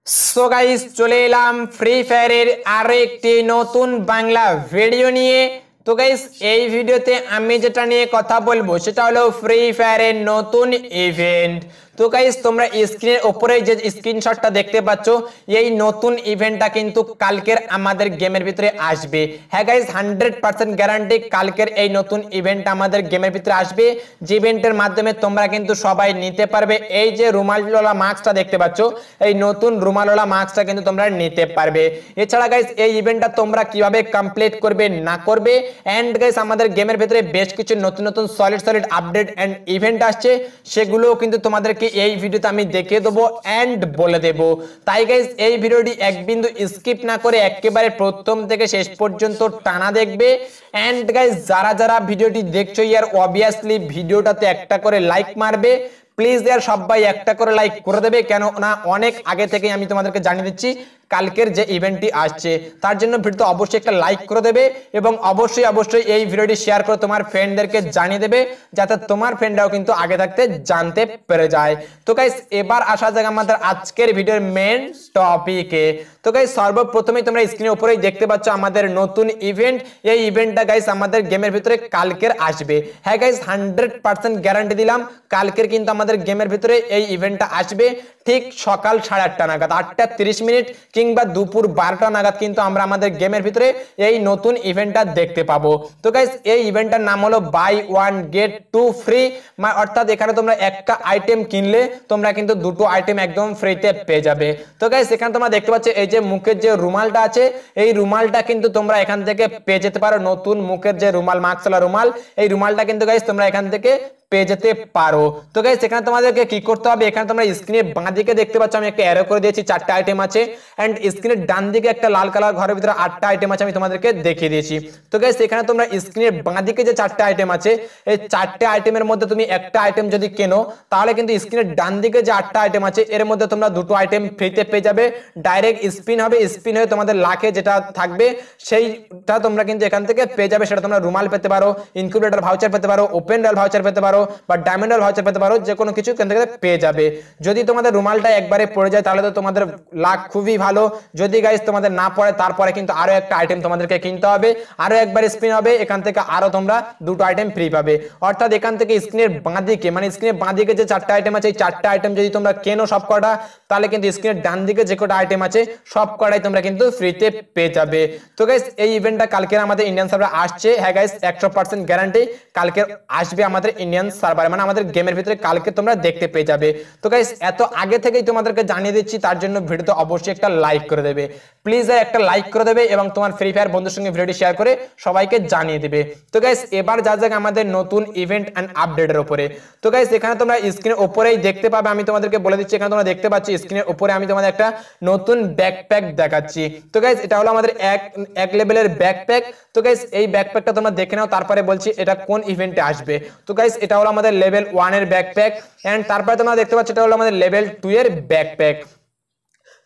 So guys চলে এলাম free ফায়ারের আরো একটি নতুন বাংলা ভিডিও নিয়ে। তো গাইস এই ভিডিওতে আমি যেটা নিয়ে কথা বলবো সেটা হলো ফ্রি ফায়ারের নতুন ইভেন্ট। তো গাইস তোমরা স্ক্রিনের উপরে যে স্ক্রিনশটটা দেখতে পাচ্ছ, এই নতুন ইভেন্টটা কিন্তু কালকের আমাদের গেমের ভিতরে আসবে। হ্যাঁ গাইস 100% গ্যারান্টি কালকের এই নতুন ইভেন্ট আমাদের গেমের ভিতরে আসবে, যে ইভেন্টের মাধ্যমে তোমরা কিন্তু সবাই নিতে পারবে। এই যে রুমালওয়ালা মাস্কটা দেখতে পাচ্ছ, এই নতুন রুমালওয়ালা মাস্কটা কিন্তু তোমরা নিতে পারবে। এছাড়া গাইস এই ইভেন্টটা তোমরা কিভাবে কমপ্লিট করবে না করবে, এন্ড গাইস আমাদের গেমের ভিতরে বেশ কিছু নতুন নতুন সলিড আপডেট এন্ড ইভেন্ট আসছে, সেগুলো কিন্তু তোমাদেরকে এই ভিডিওতে আমি দেখিয়ে দেবো এন্ড বলে দেব। তাই গাইস এই ভিডিওটি এক বিন্দু স্কিপ না করে একেবারে প্রথম থেকে শেষ পর্যন্ত টানা দেখবে। এন্ড গাইস যারা যারা ভিডিওটি দেখছো ইয়ার অবভিয়াসলি ভিডিওটাতে একটা করে লাইক মারবে। প্লিজ ইয়ার সবাই একটা করে লাইক করে দেবে, কেন না অনেক আগে থেকে আমি তোমাদেরকে জানিয়ে দিচ্ছি কালকের যে ইভেন্টটি আসছে, তার জন্য ভিডিওতে অবশ্যই একটা লাইক করে দেবে এবং অবশ্যই এই ভিডিওটি শেয়ার করে তোমার ফ্রেন্ডদেরকে জানিয়ে দেবে, যাতে তোমার ফ্রেন্ডরাও কিন্তু আগে থাকতে জানতে পেরে যায়। তো গাইস এবার আসা যাক আমাদের আজকের ভিডিওর মেন টপিকে। তো গাইস সর্বপ্রথমেই তোমরা স্ক্রিনের উপরেই দেখতে পাচ্ছ আমাদের নতুন ইভেন্ট। এই ইভেন্টটা গাইস আমাদের গেমের ভিতরে কালকের আসবে। হ্যাঁ গাইস 100% গ্যারান্টি দিলাম কালকের কিন্তু আমাদের গেমের ভিতরে এই ইভেন্টটা আসবে ঠিক সকাল 8:30 নাগাদ, 8:30 কিংবা দুপুর 12টা নাগাদ কিন্তু আমরা আমাদের গেমের ভিতরে এই নতুন ইভেন্টটা দেখতে পাবো। তো গাইস এই ইভেন্টটার নাম হলো buy one get two free, অর্থাৎ এখানে তোমরা একটা আইটেম কিনলে তোমরা কিন্তু দুটো আইটেম একদম ফ্রিতে পেয়ে যাবে। তো গাইস এখানে তোমরা দেখতে পাচ্ছ এই যে মুখের যে রুমালটা আছে, এই রুমালটা কিন্তু তোমরা এখান থেকে পেয়ে যেতে পারো। নতুন মুখের যে রুমাল, মাস্কওয়ালা রুমাল, এই রুমালটা কিন্তু গাইস তোমরা এখান থেকে পেয়ে যেতে পারো। তো গাইস এখানে তোমাদেরকে কি করতে হবে, এখানে তোমরা স্ক্রিনের বাঁ দিকে দেখতে পাচ্ছ আমি একটা অ্যারো করে দিয়েছি, 4টা আইটেম আছে, এন্ড স্ক্রিনের ডান দিকে একটা লাল কালার ঘরের ভিতরে 8টা আইটেম আছে, আমি তোমাদেরকে দেখিয়ে দিয়েছি। তো গাইস এখানে তোমরা স্ক্রিনের বাঁ দিকে যে 4টা আইটেম আছে, এই 4টে আইটেমের মধ্যে তুমি একটা আইটেম যদি কেনো, তাহলে কিন্তু স্ক্রিনের ডান দিকে যে 8টা আইটেম আছে এর মধ্যে তোমরা দুটো আইটেম ফ্রিতে পেয়ে যাবে। ডাইরেক্ট স্পিন হবে, স্পিন হয়ে তোমাদের লাখে যেটা থাকবে সেইটা তোমরা কিন্তু এখান থেকে পেয়ে যাবে। সেটা তোমরা রুমাল পেতে পারো, ইনকিউবেটর ভাউচার পেতে পারো, ওপেন রয়্যাল ভাউচার পেতে পারো বা ডায়মন্ড রয়্যাল ভাউচার পেতে পারো, যে কোনো কিছু এখান থেকে পেয়ে যাবে। যদি তোমাদের রুমালটা একবারে পড়ে যায় তাহলে তো তোমাদের লাক খুবই ভালো। যদি গাইস তোমাদের না পড়ে তারপরে কিন্তু আরো একটা আইটেম তোমাদেরকে কিনতে হবে, আরো একবার স্পিন হবে, এখান থেকে আরো তোমরা দুটো আইটেম ফ্রি পাবে। অর্থাৎ এখান থেকে স্ক্রিনের বাঁ দিকে, মানে স্ক্রিনের বাঁ দিকে যে 4টা আইটেম আছে, এই 4টা আইটেম যদি তোমরা কেনো সব কটা, তাহলে কিন্তু স্ক্রিনের ডান দিকে যে কটা আইটেম আছে সব কটাই তোমরা কিন্তু ফ্রিতে পেয়ে যাবে। তো গাইস এই ইভেন্টটা কালকে আমাদের ইন্ডিয়ান সার্ভারে আসছে। হ্যাঁ গাইস 100% গ্যারান্টি কালকে আসবে আমাদের ইন্ডিয়ান সার্ভারে, মানে আমাদের গেমের ভিতরে কালকে তোমরা দেখতে পেয়ে যাবে। তো গাইস এত আগে থেকেই তোমাদেরকে জানিয়ে দিচ্ছি, তার জন্য ভিডিওতে অবশ্যই একটা লাইক করে দেবে। প্লিজ একটা লাইক করে দেবে এবং তোমার ফ্রি ফায়ার বন্ধুর সঙ্গে ভিডিওটি শেয়ার করে সবাইকে জানিয়ে দিবে। তো গাইস এবার যা যাক আমাদের নতুন ইভেন্ট এন্ড আপডেটের উপরে। তো গাইস এখানে তোমরা স্ক্রিনের উপরেই দেখতে পাবে, আমি তোমাদেরকে বলে দিচ্ছি, এখানে তোমরা দেখতে পাচ্ছ স্ক্রিনের উপরে আমি তোমাদের একটা নতুন ব্যাকপ্যাক দেখাচ্ছি। তো গাইস এটা হলো আমাদের এক লেভেলের ব্যাকপ্যাক। তো গাইস এই ব্যাকপ্যাকটা তোমরা দেখে নাও, তারপরে বলছি এটা কোন ইভেন্টে আসবে। তো গাইস এটা হলো আমাদের লেভেল 1 এর ব্যাকপ্যাক, এন্ড তারপরে তোমরা দেখতে পাচ্ছ এটা হলো আমাদের লেভেল 2 এর ব্যাকপ্যাক।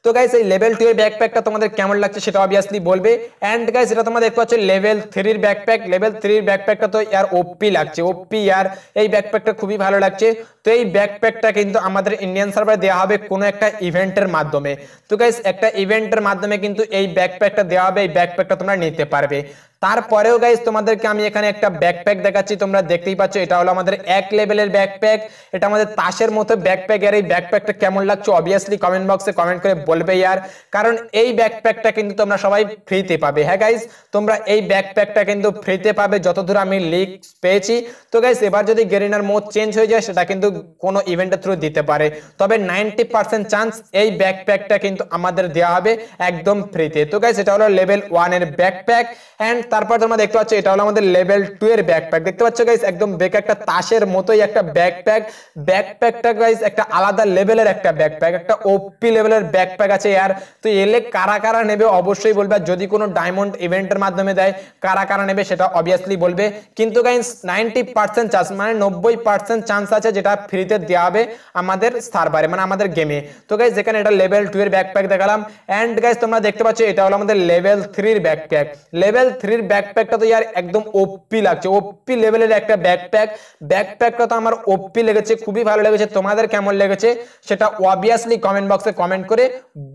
তো গাইস এই লেভেল 2 এর ব্যাকপ্যাকটা তোমাদের কেমন লাগছে সেটা অবভিয়াসলি বলবে। এন্ড গাইস এটা তোমরা দেখতে পাচ্ছ লেভেল 3 এর ব্যাকপ্যাক। লেভেল 3 এর ব্যাকপ্যাকটা তো ইয়ার ওপি লাগছে, ওপি ইয়ার এই ব্যাকপ্যাকটা খুবই ভালো লাগছে। তো এই ব্যাকপ্যাকটা কিন্তু আমাদের ইন্ডিয়ান সার্ভারে দেওয়া হবে কোনো একটা ইভেন্টের মাধ্যমে। তো গাইস একটা ইভেন্টের মাধ্যমে কিন্তু এই ব্যাকপ্যাকটা দেওয়া হবে, এই ব্যাকপ্যাকটা তোমরা নিতে পারবে। তারপরেও গাইস তোমাদেরকে আমি এখানে একটা ব্যাকপ্যাক দেখাচ্ছি, তোমরা দেখতেই পাচ্ছ এটা হলো আমাদের 1 লেভেলের ব্যাকপ্যাক। এটা আমাদের তাসের মতো ব্যাকপ্যাক। আর এই ব্যাকপ্যাকটা কেমন লাগছে অবভিয়াসলি কমেন্ট বক্সে কমেন্ট করে বলবে ইয়ার, কারণ এই ব্যাকপ্যাকটা কিন্তু তোমরা সবাই ফ্রিতে পাবে। হ্যাঁ গাইস তোমরা এই ব্যাকপ্যাকটা কিন্তু ফ্রিতে পাবে যতদূর আমি লিক পেয়েছি। তো গাইস এবার যদি গেরিনার মোড চেঞ্জ হয়ে যায় সেটা কিন্তু কোনো ইভেন্টের থ্রু দিতে পারে, তবে 90% চান্স এই ব্যাকপ্যাকটা কিন্তু আমাদের দেওয়া হবে একদম ফ্রিতে। তো গাইস এটা হলো লেভেল 1 এর ব্যাকপ্যাক। এন্ড তারপর তোমরা দেখতে পাচ্ছ এটা হলো আমাদের লেভেল 2 এর ব্যাকপ্যাক। দেখতে পাচ্ছ গাইস একদম বেক একটা তাসের মতোই একটা ব্যাকপ্যাক। ব্যাকপ্যাকটা গাইস একটা আলাদা লেভেলের একটা ব্যাকপ্যাক, একটা ওপি লেভেলের ব্যাকপ্যাক আছে यार। তো এলে কারা কারা নেবে অবশ্যই বলবে, যদি কোনো ডায়মন্ড ইভেন্টের মাধ্যমে দেয় কারা কারা নেবে সেটা অবভিয়াসলি বলবে। কিন্তু গাইস 90% চান্স, মানে 90% চান্স আছে যেটা ফ্রিতে দেওয়া হবে আমাদের সার্ভারে, মানে আমাদের গেমে। তো গাইস যেখানে এটা লেভেল 2 এর ব্যাকপ্যাক দেখালাম, এন্ড গাইস তোমরা দেখতে পাচ্ছ এটা হলো আমাদের লেভেল 3 এর ব্যাকপ্যাক। লেভেল 3 এর ব্যাকপ্যাকটা তো यार একদম ওপি লাগছে, ওপি লেভেলের একটা ব্যাকপ্যাক। ব্যাকপ্যাকটা তো আমার ওপি লেগেছে, খুবই ভালো লেগেছে। তোমাদের কেমন লেগেছে সেটা অবভিয়াসলি কমেন্ট বক্সে কমেন্ট করে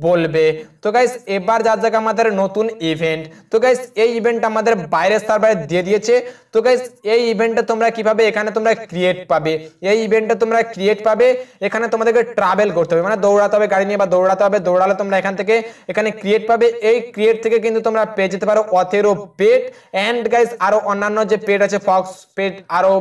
বলবে। তো গাইস এবার যা যাক আমাদের নতুন ইভেন্ট। তো গাইস এই ইভেন্ট আমাদের বাইরের সার্ভারে দিয়ে দিয়েছে। তো গাইস এই ইভেন্টে তোমরা কিভাবে এখানে তোমরা ক্রিয়েট পাবে, এই ইভেন্টে তোমরা ক্রিয়েট পাবে, এখানে তোমাদেরকে ট্রাভেল করতে হবে, মানে দৌড়াতে হবে গাড়ি নিয়ে বা দৌড়াতে হবে। দৌড়ালে তোমরা এখান থেকে এখানে ক্রিয়েট পাবে। এই ক্রিয়েট থেকে কিন্তু তোমরা পেয়ে যেতে পারো অথেরো পেট এন্ড গাইস আরো অন্যান্য যে পেট আছে, ফক্স পেট, আরো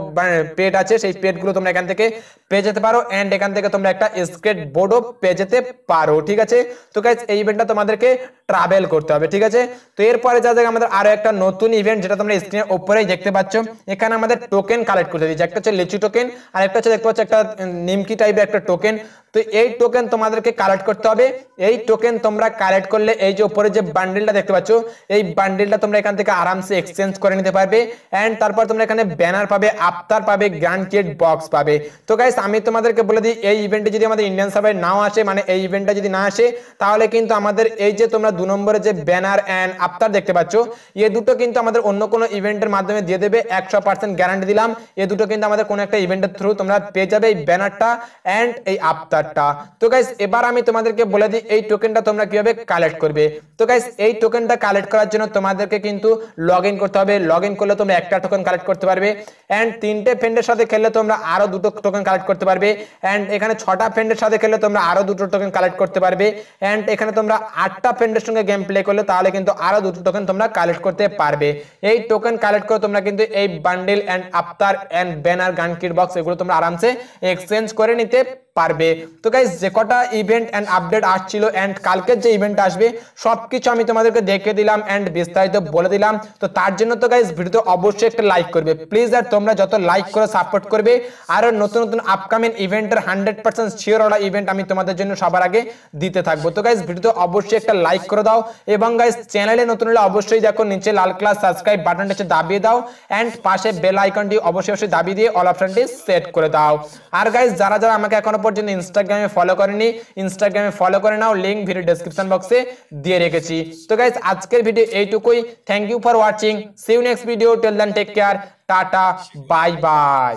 পেট আছে, সেই পেটগুলো তোমরা এখান থেকে পেয়ে যেতে পারো। এন্ড এখান থেকে তোমরা একটা স্কেট বোর্ডও পেয়ে যেতে পারো, ঠিক আছে। তো গাইস এই ইভেন্টটা তোমাদেরকে ট্রাভেল করতে হবে, ঠিক আছে। তো এরপরে যা যাক আমাদের আরো একটা নতুন ইভেন্ট, যেটা তোমরা স্ক্রিনের উপরেই দেখতে পাচ্ছ। এখানে আমাদের টোকেন কালেক্ট করতে দিয়েছে, একটা হচ্ছে লিচু টোকেন আর একটা হচ্ছে দেখতে পাচ্ছ একটা নিমকি টাইপের একটা টোকেন। তো এই টোকেন তোমাদেরকে কালেক্ট করতে হবে। এই টোকেন তোমরা কালেক্ট করলে এই যে উপরে যে বান্ডেলটা দেখতে পাচ্ছ, এই বান্ডেলটা তোমরা এখান থেকে আরামসে এক্সচেঞ্জ করে নিতে পারবে। এন্ড তারপর তোমরা এখানে ব্যানার পাবে, আফতার পাবে, গ্রান্টেড বক্স পাবে। তো গাইস আমি তোমাদেরকে বলে দিই, এই ইভেন্টে যদি আমাদের ইন্ডিয়ান সার্ভারে নাও আসে, মানে এই ইভেন্টটা যদি না আসে, তাহলে কিন্তু আমাদের এই যে তোমরা 2 নম্বরে যে ব্যানার এন্ড আফতার দেখতে পাচ্ছ, এই দুটো কিন্তু আমাদের অন্য কোনো ইভেন্টের মাধ্যমে দিয়ে দেবে, 100% গ্যারান্টি দিলাম। এই দুটো কিন্তু আমাদের কোনো একটা ইভেন্টের থ্রু তোমরা পেয়ে যাবে, এই ব্যানারটা এন্ড এই আফতার। তো গাইস এবার আমি তোমাদেরকে বলে দিই এই টোকেনটা তোমরা কিভাবে কালেক্ট করবে। তো গাইস এই টোকেনটা কালেক্ট করার জন্য তোমাদেরকে কিন্তু লগইন করতে হবে। লগইন করলে তোমরা একটা টোকেন কালেক্ট করতে পারবে। এন্ড 3টে ফ্রেন্ডের সাথে খেললে তোমরা আরো 2টো টোকেন কালেক্ট করতে পারবে। এন্ড এখানে 6টা ফ্রেন্ডের সাথে খেললে তোমরা আরো 2টো টোকেন কালেক্ট করতে পারবে। এন্ড এখানে তোমরা 8টা ফ্রেন্ডের সঙ্গে গেম প্লে করলে তাহলে কিন্তু আরো 2টো টোকেন তোমরা কালেক্ট করতে পারবে। এই টোকেন কালেক্ট করে তোমরা কিন্তু এই বান্ডেল এন্ড আফতার and banner gun kit box এগুলো তোমরা আরামসে এক্সচেঞ্জ করে নিতে পারবে। তো গাইস যে কটা ইভেন্ট এন্ড আপডেট আসছিল এন্ড কালকের যে ইভেন্ট আসবে সবকিছু আমি তোমাদেরকে দেখে দিলাম এন্ড বিস্তারিত বলে দিলাম। তো তার জন্য তো গাইস ভিডিওতে অবশ্যই একটা লাইক করবে প্লিজ। আর তোমরা যত লাইক করে সাপোর্ট করবে আরো নতুন নতুন আপকামিং ইভেন্টের 100% শিওর ওরা ইভেন্ট আমি তোমাদের জন্য সবার আগে দিতে থাকবো। তো গাইস ভিডিওতে অবশ্যই একটা লাইক করে দাও এবং গাইস চ্যানেলে নতুন হলে অবশ্যই দেখো নিচে লাল কালার সাবস্ক্রাইব বাটনটা দাবিয়ে দাও এন্ড পাশে বেল আইকনটি অবশ্যই দাবিয়ে দিয়ে অল অপশনটি সেট করে দাও। আর গাইস যারা যারা আমাকে এখনো পর্যন্ত ইনস্টাগ্রামে ফলো করেনি, ইনস্টাগ্রামে ফলো করে নাও, লিংক ভিডিও ডেসক্রিপশন বক্সে দিয়ে রেখেছি। তো গাইস আজকের ভিডিও এইটুকুই। Thank you for watching, see you next video, till then take care, tata, bye by.